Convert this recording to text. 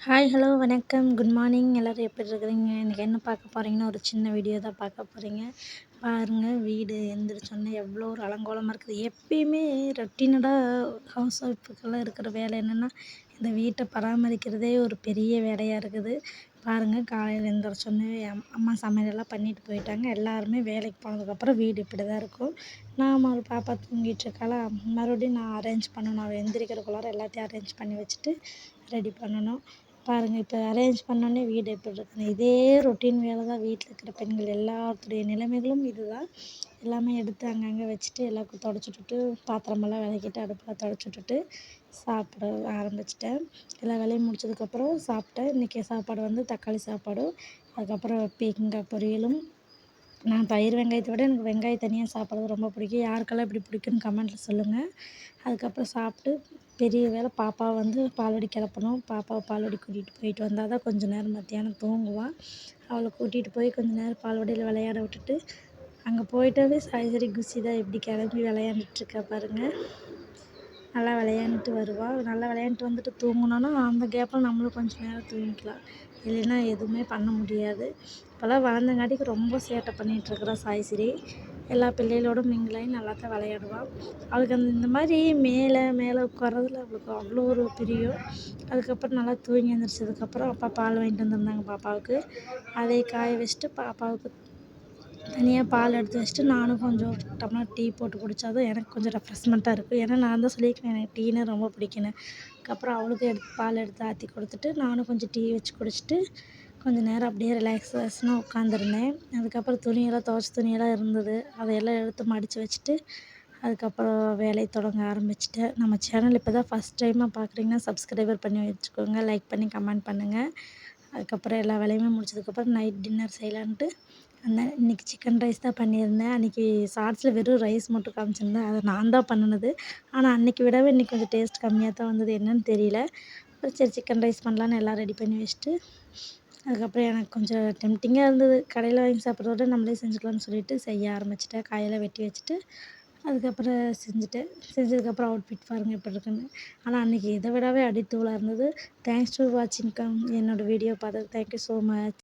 Hi, hello, வணக்கம், good morning. எல்லோரும் எப்படி இருக்கிறீங்க? இன்றைக்கி என்ன பார்க்க போகிறீங்கன்னா, ஒரு சின்ன வீடியோ தான் பார்க்க போகிறீங்க. பாருங்கள், வீடு எந்திரிச்சோன்னே எவ்வளோ ஒரு அலங்கோலமாக இருக்குது. எப்பயுமே ரொட்டீனடாக ஹவுஸ் ஒய்ஃபுக்கெல்லாம் இருக்கிற வேலை என்னென்னா, இந்த வீட்டை பராமரிக்கிறதே ஒரு பெரிய வேலையாக இருக்குது. பாருங்கள், காலையில் எந்திரிச்சோன்னே அம்மா சமையலெல்லாம் பண்ணிட்டு போயிட்டாங்க. எல்லாருமே வேலைக்கு போனதுக்கப்புறம் வீடு இப்படி தான் இருக்கும். நான் ஒரு பாப்பா தூங்கிட்டு இருக்காளா, மறுபடியும் நான் அரேஞ்ச் பண்ணணும். அவள் எந்திரிக்கிறதுக்குள்ளார எல்லாத்தையும் அரேஞ்ச் பண்ணி வச்சுட்டு ரெடி பண்ணணும். பாருங்கள், இப்போ அரேஞ்ச் பண்ணோன்னே வீடு எப்படி இருக்குன்னு. இதே ரொட்டீன் வேலை தான் வீட்டில் இருக்கிற பெண்கள் எல்லாத்துடைய நிலைமைகளும் இதுதான். எல்லாமே எடுத்து அங்கங்கே வச்சுட்டு எல்லாருக்கும் தொடச்சி விட்டுட்டு, பாத்திரமெல்லாம் விளக்கிட்டு அடுப்பில் தொடச்சி விட்டுட்டு சாப்பிட ஆரம்பிச்சிட்டேன். எல்லா வேலையும் முடிச்சதுக்கப்புறம் சாப்பிட்டேன். இன்றைக்கி சாப்பாடு வந்து தக்காளி சாப்பாடும், அதுக்கப்புறம் பீர்க்கங்காய் பொரியலும். நான் பயிர் வெங்காயத்தை விட எனக்கு வெங்காயம் தனியாக சாப்பிட்றது ரொம்ப பிடிக்கும். யாருக்கெல்லாம் இப்படி பிடிக்குன்னு கமெண்ட்டில் சொல்லுங்கள். அதுக்கப்புறம் சாப்பிட்டு பெரிய வேலை பாப்பாவை வந்து பால்வாடி கிளப்பணும். பாப்பாவை பால்வாடி கூட்டிகிட்டு போயிட்டு வந்தால் தான் கொஞ்சம் நேரம் மத்தியானம் தூங்குவாள். அவளை கூட்டிகிட்டு போய் கொஞ்சம் நேரம் பால்வாடியில் விளையாட விட்டுட்டு, அங்கே போயிட்டாவே சாய்சரி குஷி தான் எப்படி கிளம்பி விளையாண்டுட்ருக்கா பாருங்கள். நல்லா விளையாண்டுட்டு வருவாள். நல்லா விளையாண்டுட்டு வந்துட்டு தூங்குனோன்னா, அந்த கேப்பில் நம்மளும் கொஞ்சம் நேரம் தூங்கிக்கலாம். இல்லைன்னா எதுவுமே பண்ண முடியாது. இப்போல்லாம் வளர்ந்தங்காட்டிக்கு ரொம்ப சேட்டை பண்ணிகிட்ருக்குறா சாய்ஸ்ரீ. எல்லா பிள்ளைகளோடும் மிங்கிளாகி நல்லா தான் விளையாடுவாள். அவளுக்கு இந்த மாதிரி மேலே உட்கார்றதுல அவளுக்கு அவ்வளோ ஒரு பிரியம். அதுக்கப்புறம் நல்லா தூங்கி எழுந்திரிச்சதுக்கப்புறம் அப்பா பால் வாங்கிட்டு வந்திருந்தாங்க பாப்பாவுக்கு. அதை காய வச்சுட்டு பாப்பாவுக்கு தனியாக பால் எடுத்து வச்சுட்டு, நானும் கொஞ்சம் ஒரு டம்ளர் டீ போட்டு குடித்தா தான் எனக்கு கொஞ்சம் ரெஃப்ரெஷ்மெண்ட்டாக இருக்கும். ஏன்னா நான் தான் சொல்லியிருக்கேன், எனக்கு டீனா ரொம்ப பிடிக்குன்னு. அதுக்கப்புறம் அவளுக்கு பால் எடுத்து ஆற்றி கொடுத்துட்டு, நானும் கொஞ்சம் டீ வச்சு குடிச்சிட்டு, கொஞ்சம் நேரம் அப்படியே ரிலாக்ஸேஷனாக உட்காந்துருந்தேன். அதுக்கப்புறம் துணியெல்லாம் இருந்தது. அதையெல்லாம் எடுத்து மடித்து வச்சுட்டு, அதுக்கப்புறம் வேலையை தொடங்க ஆரம்பிச்சிட்டேன். நம்ம சேனல் இப்போ தான் ஃபஸ்ட் டைமாக பார்க்குறீங்கன்னா சப்ஸ்கிரைபர் பண்ணி வச்சுக்கோங்க. லைக் பண்ணி கமெண்ட் பண்ணுங்கள். அதுக்கப்புறம் எல்லா வேலையுமே முடிச்சதுக்கப்புறம் நைட் டின்னர் செய்யலான்ட்டு இன்றைக்கி சிக்கன் ரைஸ் தான் பண்ணியிருந்தேன். அன்றைக்கி ஷார்ட்ஸில் வெறும் ரைஸ் மட்டும் காமிச்சிருந்தேன். அதை நான் தான் பண்ணுனது. ஆனால் அன்றைக்கி விடவே இன்றைக்கி கொஞ்சம் டேஸ்ட் கம்மியாக தான் வந்தது. என்னன்னு தெரியல. அப்புறம் சரி சிக்கன் ரைஸ் பண்ணலான்னு எல்லாம் ரெடி பண்ணி வச்சுட்டு, அதுக்கப்புறம் எனக்கு கொஞ்சம் டெம்ப்டிங்காக இருந்தது. கடையில் வாங்கி சாப்பிட்றத விட நம்மளே செஞ்சுக்கலாம்னு சொல்லிட்டு செய்ய ஆரம்பிச்சிட்டேன். காயெல்லாம் வெட்டி வச்சுட்டு, அதுக்கப்புறம் செஞ்சுட்டேன். செஞ்சதுக்கப்புறம் அவுட்ஃபிட் பாருங்கள் எப்படி இருக்குன்னு. ஆனால் அன்றைக்கி இதை விடவே அடித்தூளாக இருந்தது. தேங்க்ஸ் ஃபார் வாட்சிங் என்னோடய வீடியோ பார்த்ததுக்கு தேங்க்யூ ஸோ மச்.